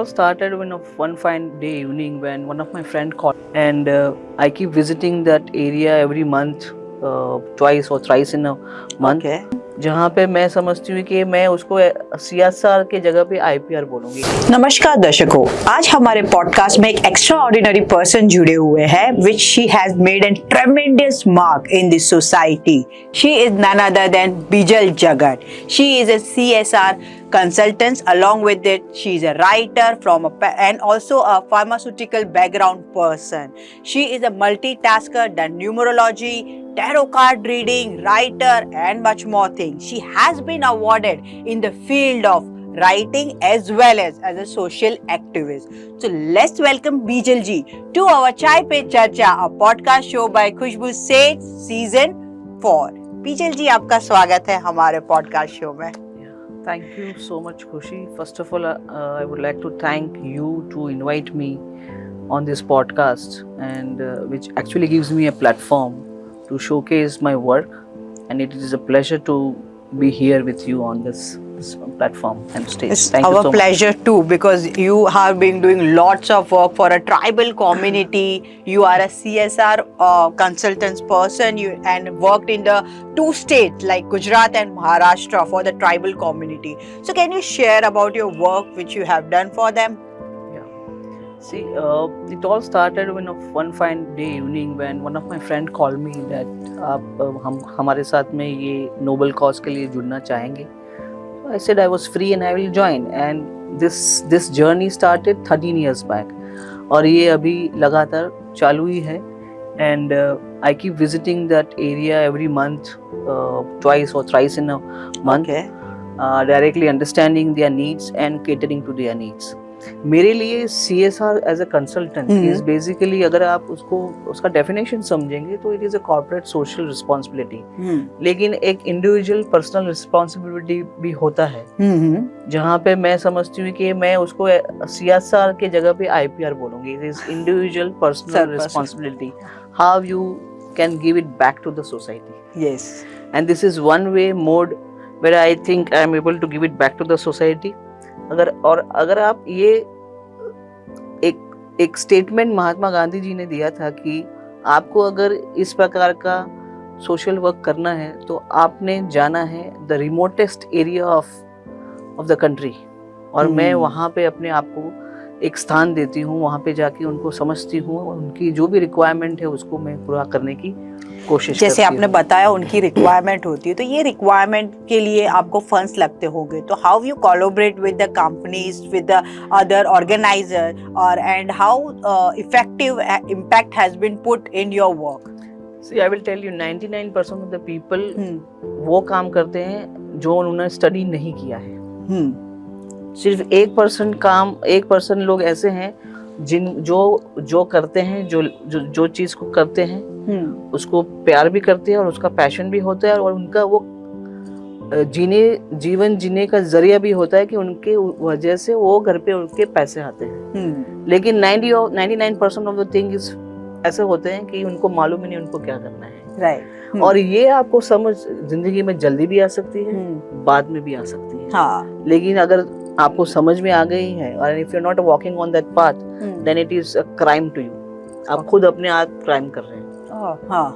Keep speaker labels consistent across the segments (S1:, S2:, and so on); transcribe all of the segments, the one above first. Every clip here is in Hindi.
S1: all started when one fine day evening when one of my friend called, and I keep visiting that area every month, twice or thrice in a month.
S2: Okay.
S1: जहाँ पे मैं समझती हूँ कि मैं उसको सीएसआर के जगह पे आईपीआर बोलूँगी।
S2: नमस्कार दर्शकों, आज हमारे पॉडकास्ट में एक एक्स्ट्रा ऑर्डिनरी पर्सन जुड़े हुए हैं which she has made an tremendous mark in this society. She is none other than Bijal Jagat. She is a CSR consultant. Along with it, she is a writer and also a pharmaceutical background person. She is a multitasker, done numerology, tarot card reading, writer, and much more things. She has been awarded in the field of writing as well as a social activist. So let's welcome Bijal ji to our Chai Pe Charcha, a podcast show by Khushbu Seth season 4. Bijal ji, आपका स्वागत है हमारे podcast show में.
S1: Thank you so much, Khushi. First of all, I would like to thank you to invite me on this podcast, and which actually gives me a platform to showcase my work, and it is a pleasure to be here with you on this platform and stage.
S2: It's
S1: Thank you
S2: our
S1: so
S2: pleasure too, because you have been doing lots of work for a tribal community. You are a CSR consultants person, and worked in the 2 states like Gujarat and Maharashtra for the tribal community. So can you share about your work which you have done for them?
S1: See, it all started when one fine day evening when one of my friend called me that आप हम हमारे साथ में ये noble cause के लिए जुड़ना चाहेंगे. I said I was free and I will join, and this journey started 13 years back, और ये अभी लगातार चालू ही है, and I keep visiting that area every month, twice or thrice in a month.
S2: Okay.
S1: Directly understanding their needs and catering to their needs. मेरे लिए CSR as a consultant is basically, अगर आप उसका definition समझेंगे तो it is a corporate social responsibility. लेकिन एक individual personal responsibility भी होता है, जहाँ पे मैं समझती हूँ कि मैं उसको CSR के जगह पे IPR बोलूँगी. It is individual personal responsibility. How you can give it back to the society.
S2: Yes.
S1: And this is one way mode where I think I am able to give it back to the society. अगर आप ये एक स्टेटमेंट महात्मा गांधी जी ने दिया था कि आपको अगर इस प्रकार का सोशल वर्क करना है तो आपने जाना है the remotest area of the country, और मैं वहाँ पे अपने आप को एक स्थान देती हूँ, वहाँ पे जाके उनको समझती हूँ और उनकी जो भी रिक्वायरमेंट है उसको मैं पूरा करने की कोशिश
S2: जैसे आपने बताया उनकी रिक्वायरमेंट होती है, तो ये रिक्वायरमेंट के लिए आपको फंड्स लगते होंगे, तो how you collaborate with the companies, with the other organizer, और and how effective impact has been put in your work?
S1: See, I will tell you, 99% of the people वो काम करते हैं जो उन्होंने स्टडी नहीं किया है. सिर्फ 1% लोग ऐसे हैं जो करते हैं, जो चीज को करते हैं उसको प्यार भी करते हैं और उसका पैशन भी होता है, और उनका वो जीवन जीने का जरिया भी होता है कि उनके वजह से वो घर पे उनके पैसे आते हैं. लेकिन 99% ऑफ द थिंग इज ऐसे होते हैं कि उनको मालूम ही नहीं उनको क्या करना है.
S2: राइट.
S1: और ये आपको समझ जिंदगी में जल्दी भी आ सकती है, बाद में भी आ सकती है.
S2: हाँ.
S1: लेकिन अगर आपको समझ में आ गई है, और if you are not walking on that path, then it is a crime to you. आप खुद अपने आप क्राइम कर रहे हैं.
S2: हाँ.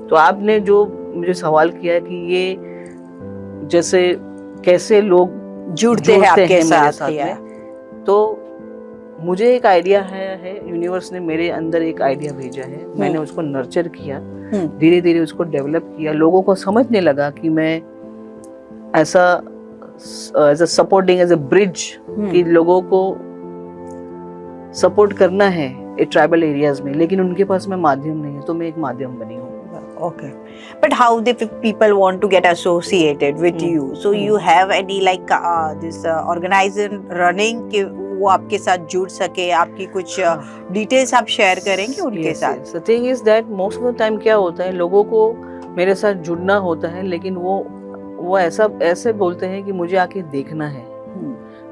S1: तो आपने जो मुझे सवाल किया कि ये जैसे कैसे लोग
S2: जुड़ते हैं आपके साथ
S1: में, तो मुझे एक आइडिया है यूनिवर्स ने मेरे अंदर एक आइडिया भेजा है, मैंने उसको नर्चर किया, धीरे धीरे उसको डेवलप किया, लोगों को समझने लगा कि मैं ऐसा as a supporting, as a bridge, कि लोगों को सपोर्ट करना है ट्राइबल एरियाज में, लेकिन उनके पास में माध्यम नहीं है, तो मैं एक माध्यम बनी हूँ.
S2: Okay, but how the people want to get associated with you? So you have any like this organization running कि वो आपके साथ जुड़ सके, आपकी कुछ डिटेल्स आप शेयर करेंगे उनके साथ?
S1: The thing is that most of the time क्या होता है, लोगों को मेरे साथ जुड़ना होता है, लेकिन वो ऐसे बोलते हैं कि मुझे आके देखना है,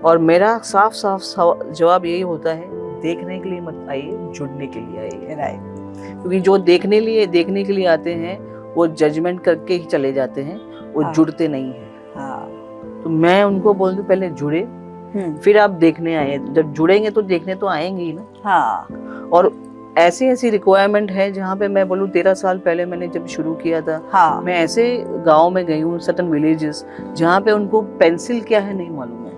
S1: और मेरा साफ जवाब यही होता है, देखने के लिए मत आइए, जुड़ने के लिए आइए.
S2: राइट.
S1: क्योंकि जो देखने के लिए आते हैं वो जजमेंट करके ही चले जाते हैं, वो जुड़ते नहीं हैं. तो मैं उनको बोल दूं पहले जुड़े, फिर आप देखने आए, जब जुड़ेंगे तो देखने तो आएंगे ही ना।
S2: हाँ
S1: और ऐसी ऐसी रिक्वायरमेंट है जहाँ पे मैं बोलूँ 13 साल पहले मैंने जब शुरू किया था,
S2: हाँ
S1: मैं ऐसे गांव में गई हूँ, सर्टन विलेजेस, जहाँ पे उनको पेंसिल क्या है नहीं मालूम है।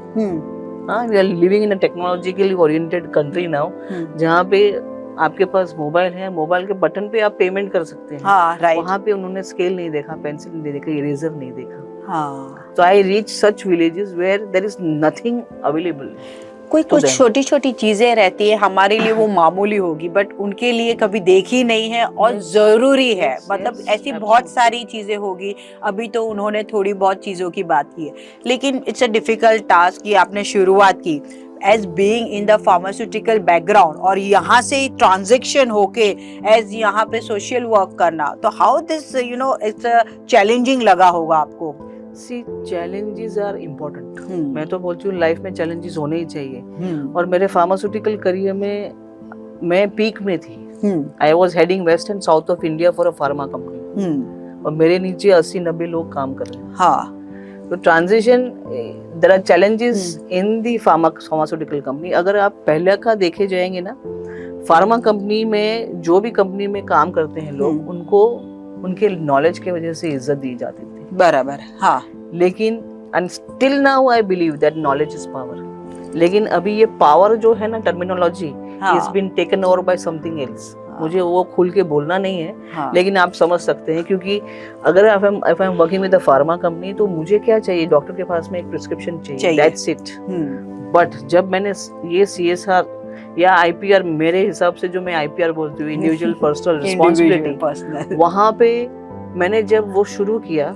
S1: हाँ, we are living in a technologically oriented country now, जहाँ पे आपके पास मोबाइल है, मोबाइल के बटन पे आप पेमेंट कर सकते हैं।
S2: हाँ राइट।
S1: वहाँ पे उन्होंने स्केल नहीं देखा, पेंसिल नहीं देखा, इरेजर नहीं देखा।
S2: हाँ
S1: तो I reach such villages where there is nothing available.
S2: कोई
S1: to
S2: कुछ
S1: them.
S2: छोटी छोटी चीजें रहती है, हमारे लिए वो मामूली होगी बट उनके लिए कभी देखी नहीं है और
S1: Yes,
S2: जरूरी है।
S1: yes,
S2: मतलब
S1: yes,
S2: ऐसी बहुत
S1: absolutely.
S2: सारी चीजें होगी। अभी तो उन्होंने थोड़ी बहुत चीजों की बात की है, लेकिन इट्स अ डिफिकल्ट टास्क कि आपने शुरुआत की as being in the pharmaceutical background और यहाँ से ट्रांजेक्शन होके एज यहाँ पे सोशल वर्क करना। तो हाउ दिस इट्स चैलेंजिंग लगा होगा आपको?
S1: सी, चैलेंजेस आर इम्पोर्टेंट। मैं तो बोलती हूँ लाइफ में चैलेंजेस होने ही चाहिए। और मेरे फार्मास्यूटिकल करियर में मैं पीक में थी। I was heading west and south of India for a pharma company, और मेरे नीचे 80-90 लोग काम कर रहे हैं।
S2: हाँ
S1: तो transition, there are challenges in the pharmaceutical company. अगर आप पहले का देखे जाएंगे ना, फार्मा कंपनी में जो भी कंपनी में काम करते हैं लोग, उनको उनके नॉलेज की वजह से इज्जत दी जाती थी।
S2: बराबर। हाँ
S1: लेकिन and still now I believe that knowledge is power. लेकिन अभी ये पावर जो है ना, terminology is been taken over by something else. मुझे वो खुल के बोलना नहीं है, लेकिन आप समझ सकते हैं, क्योंकि अगर if I am working with a pharma company, तो मुझे क्या चाहिए, डॉक्टर के पास में एक प्रिस्क्रिप्शन चाहिए, दैट्स इट। बट जब मैंने ये CSR या IPR, मेरे हिसाब से जो मैं IPR बोलती हूँ, इंडिविजुअल पर्सनल रिस्पॉन्सिबिलिटी, वहां पे मैंने जब वो शुरू किया,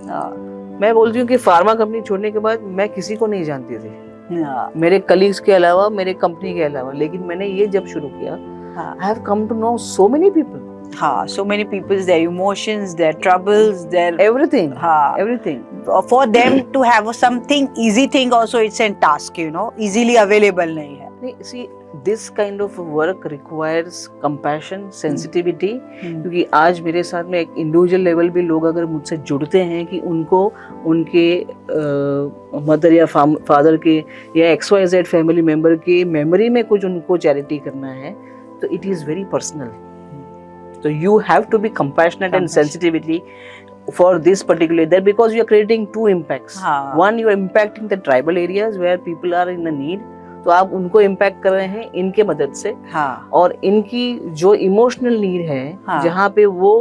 S1: मैं बोलती हूँ कि फार्मा कंपनी छोड़ने के बाद मैं किसी को नहीं जानती थी, मेरे कलीग्स के अलावा, मेरे कंपनी के अलावा। लेकिन मैंने ये जब शुरू किया, I have come to know so many people.
S2: So many people's their emotions, their troubles, their
S1: everything. Everything.
S2: For them to have something easy thing also, it's a task, easily available नहीं है।
S1: See, this kind of work requires compassion, sensitivity. क्योंकि आज मेरे साथ में एक इंडिविजुअल लेवल भी लोग अगर मुझसे जुड़ते हैं कि उनको उनके मदर या फादर के या XYZ फैमिली मेंबर की मेमोरी में कुछ उनको चैरिटी करना है, तो it is very personal. So you have to be compassionate and sensitivity for this particular that, because you are creating two impacts. One, you are impacting the tribal areas where people are in a need. तो आप उनको इम्पैक्ट कर रहे हैं इनके मदद से। और इनकी जो इमोशनल नीड है, जहाँ पे वो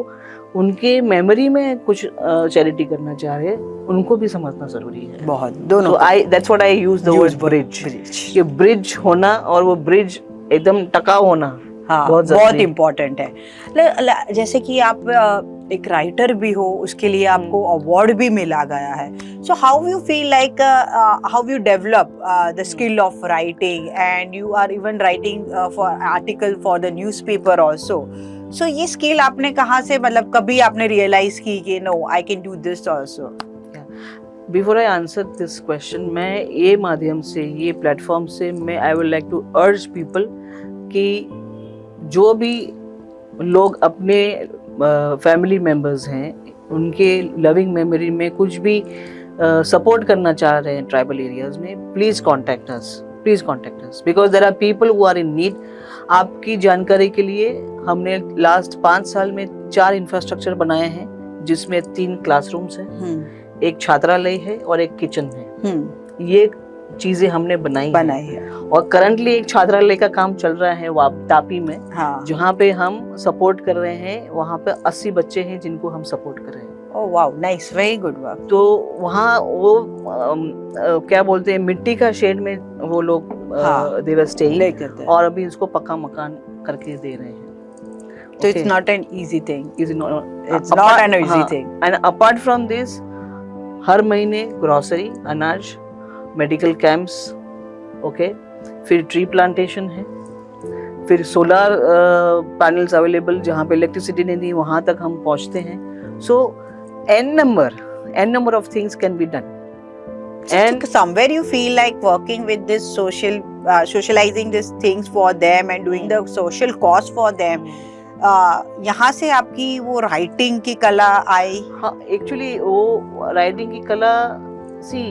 S1: उनके मेमोरी में कुछ चैरिटी करना चाह रहे हैं, उनको भी समझना जरूरी है।
S2: बहुत दोनों।
S1: That's what I use the word bridge. कि ब्रिज होना और वो ब्रिज एकदम टकाऊ होना बहुत
S2: इम्पोर्टेंट है। जैसे कि आप एक राइटर भी हो, उसके लिए आपको अवार्ड भी मिला गया है। So how you feel like how you develop the skill of writing, and you are even writing for article for the newspaper also. So ये स्किल आपने कहाँ से, मतलब कभी आपने रियलाइज की कि no I can do this also?
S1: Before I answer this question, मैं ये माध्यम से, ये प्लेटफॉर्म से, मैं I would like to urge people कि जो भी लोग अपने फैमिली मेंबर्स हैं, उनके लविंग मेमोरी में कुछ भी सपोर्ट करना चाह रहे हैं ट्राइबल एरियाज में, please contact us because there are people who are in need. आपकी जानकारी के लिए हमने लास्ट 5 साल में 4 इंफ्रास्ट्रक्चर बनाए हैं, जिसमें 3 क्लासरूम्स हैं, एक छात्रालय है और एक किचन है। ये चीजें हमने बनाई है। और करंटली एक छात्रालय का काम चल रहा है तापी में, जहाँ पे हम सपोर्ट कर रहे हैं। वहाँ पे 80 बच्चे हैं जिनको हम सपोर्ट कर रहे हैं।
S2: Oh wow, nice, very good work.
S1: तो वहाँ वो क्या बोलते हैं, मिट्टी का शेड में वो लोग दे वर स्टेइंग, और अभी इसको पक्का मकान करके दे रहे हैं।
S2: तो it's not an easy thing,
S1: it's not an easy thing. And apart from this, हर महीने ग्रोसरी, अनाज, मेडिकल कैंप्स, ओके, फिर ट्री प्लांटेशन है, फिर सोलर पैनल्स अवेलेबल, जहाँ पे इलेक्ट्रिसिटी नहीं थी वहाँ तक हम पहुँचते हैं। सो n number of things can be done.
S2: And somewhere you feel like working with this socializing these things for them and doing the social cause for them. यहाँ से आपकी वो राइटिंग की कला आई?
S1: हाँ, एक्चुअली वो राइटिंग की कला, सी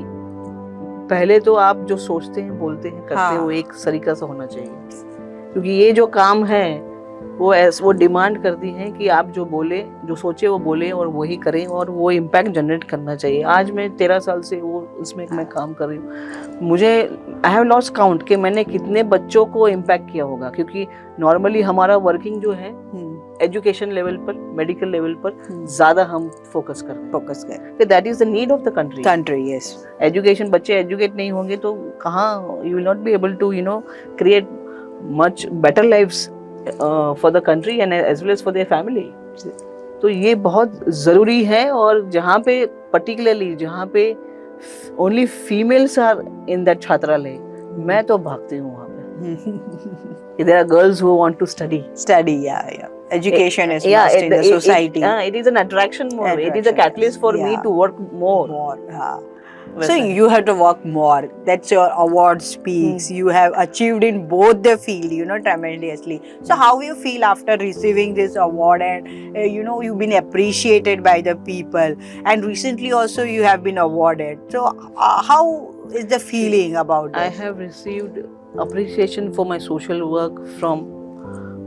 S1: पहले तो आप जो सोचते हैं, बोलते हैं, करते हैं, वो एक तरीका से होना चाहिए, क्योंकि ये जो काम है वो डिमांड करती है कि आप जो बोले, जो सोचे वो बोले और वही करें, और वो इम्पैक्ट जनरेट करना चाहिए। आज मैं 13 साल से वो इसमें मैं काम कर रही हूँ। मुझे आई हैव लॉस्ट काउंट कि मैंने कितने बच्चों को इम्पैक्ट किया होगा, क्योंकि नॉर्मली हमारा वर्किंग जो है एजुकेशन लेवल पर, मेडिकल लेवल पर ज्यादा हम फोकस करते, that is the need of the country.
S2: Yes,
S1: education, बच्चे एजुकेट नहीं होंगे तो कहाँ, you will not be able to create much better lives for the country and as well as for their family. तो ये बहुत ज़रूरी है, और जहाँ पे पर्टिकुलरली जहाँ पे only females are in that छात्रालय, मैं तो भागती हूँ वहाँ पे। There are girls who want to study.
S2: Education is must in the society.
S1: It is an attraction more. It is a catalyst for me to work more.
S2: So you have to work more. That's your award speaks. You have achieved in both the field, tremendously. So how you feel after receiving this award, and you've been appreciated by the people, and recently also you have been awarded. So how is the feeling about this?
S1: I have received appreciation for my social work from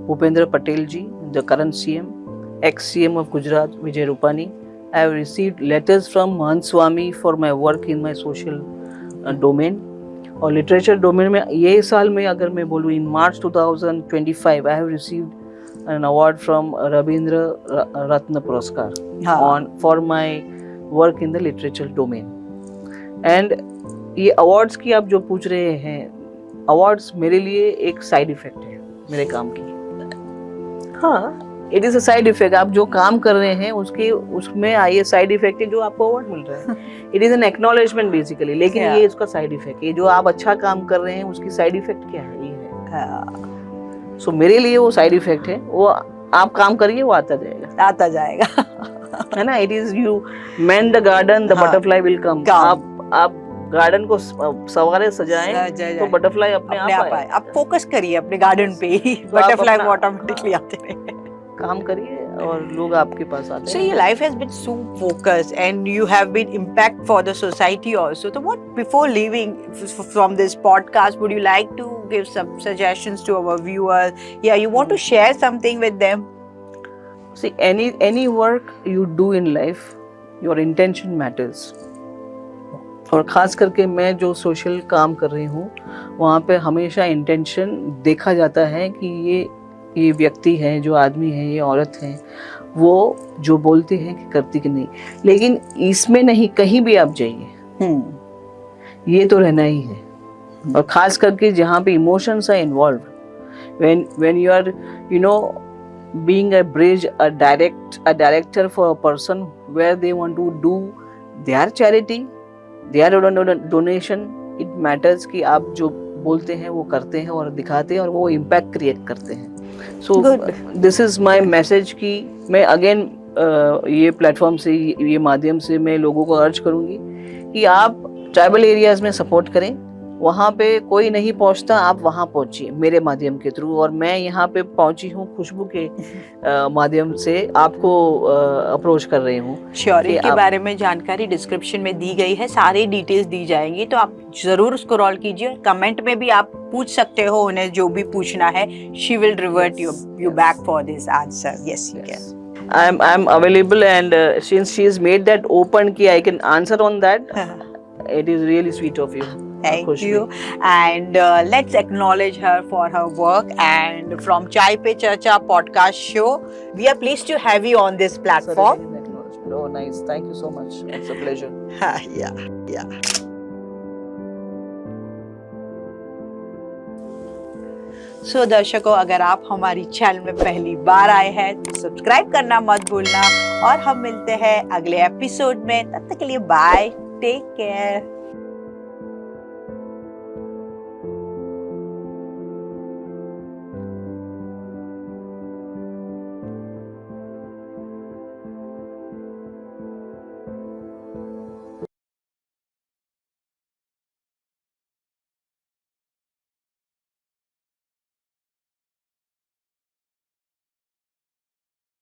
S1: Bhupendra Patel ji, the current CM, ex-CM of Gujarat, Vijay Rupani. I have received letters from Mahant Swami for my work in my social domain. और literature domain में ये साल में अगर मैं बोलूँ, in March 2025 I have received an award from Rabindra Ratna Puraskar for my work in the literature domain. And ये awards की आप जो पूछ रहे हैं, awards मेरे लिए एक side effect है मेरे काम की। हाँ, it is a side effect. आप जो काम कर रहे हैं उसमें आइए साइड इफेक्ट है जो आपको अवार्ड मिल रहा है। It is an acknowledgement basically, लेकिन ये इसका साइड इफेक्ट है। जो आप अच्छा काम कर रहे हैं उसकी साइड इफेक्ट क्या है, ये है। सो मेरे लिए वो साइड इफेक्ट है, वो आप काम करिए, वो आता जाएगा। है ना, it is you mend the garden, the butterfly will come. आप गार्डन को सवारे सजाएं तो बटरफ्लाई अपने आप आए।
S2: आप फोकस करिए अपने गार्डन पे ही, बटरफ्लाई ऑटोमेटिकली आते रहेंगे।
S1: काम करिए और लोग आपके पास आते हैं।
S2: So your life has been so focused and you have been impact for the society also. So what, before leaving from this podcast, would you like to give some suggestions to our viewers? Yeah, you want to share something with them?
S1: See, any work you do in life, your intention matters. और ख़ास करके मैं जो सोशल काम कर रही हूँ वहाँ पे हमेशा इंटेंशन देखा जाता है कि ये व्यक्ति है, जो आदमी है, ये औरत है, वो जो बोलते हैं कि करती कि नहीं। लेकिन इसमें नहीं, कहीं भी आप जाइए ये तो रहना ही है। और ख़ास करके जहाँ पे emotions are involve, when you are being a bridge, a director for a person where they want to do their charity, their donation, it matters कि आप जो बोलते हैं वो करते हैं और दिखाते हैं और वो इम्पैक्ट क्रिएट करते हैं। So this is my message कि मैं अगेन ये प्लेटफॉर्म से, ये माध्यम से मैं लोगों को अर्ज करूंगी कि आप ट्राइबल एरियाज में सपोर्ट करें। वहाँ पे कोई नहीं पहुँचता, आप वहाँ पहुँचिए मेरे माध्यम के थ्रू। और मैं यहाँ पे पहुँची हूँ खुशबू के माध्यम से, आपको अप्रोच कर रही हूँ।
S2: श्योर, इनके बारे में जानकारी डिस्क्रिप्शन में दी गई है, सारी डिटेल्स दी जाएंगी, तो आप जरूर स्क्रॉल कीजिए। कमेंट में भी आप पूछ सकते हो उन्हें जो भी पूछना है। She will revert you back for this answer. Yes, you can.
S1: I'm available, and since she has made that open कि I can answer on that, it is really sweet of you.
S2: Thank you. And let's acknowledge her for her work. And from Chai Pe Charcha podcast show, we are pleased to have you on this platform.
S1: Oh, nice. Thank you so much. It's a pleasure.
S2: Yeah. So दर्शकों, अगर आप हमारी चैनल में पहली बार आए हैं तो सब्सक्राइब करना मत भूलना, और हम मिलते हैं अगले एपिसोड में। तब तक के लिए बाय, टेक केयर।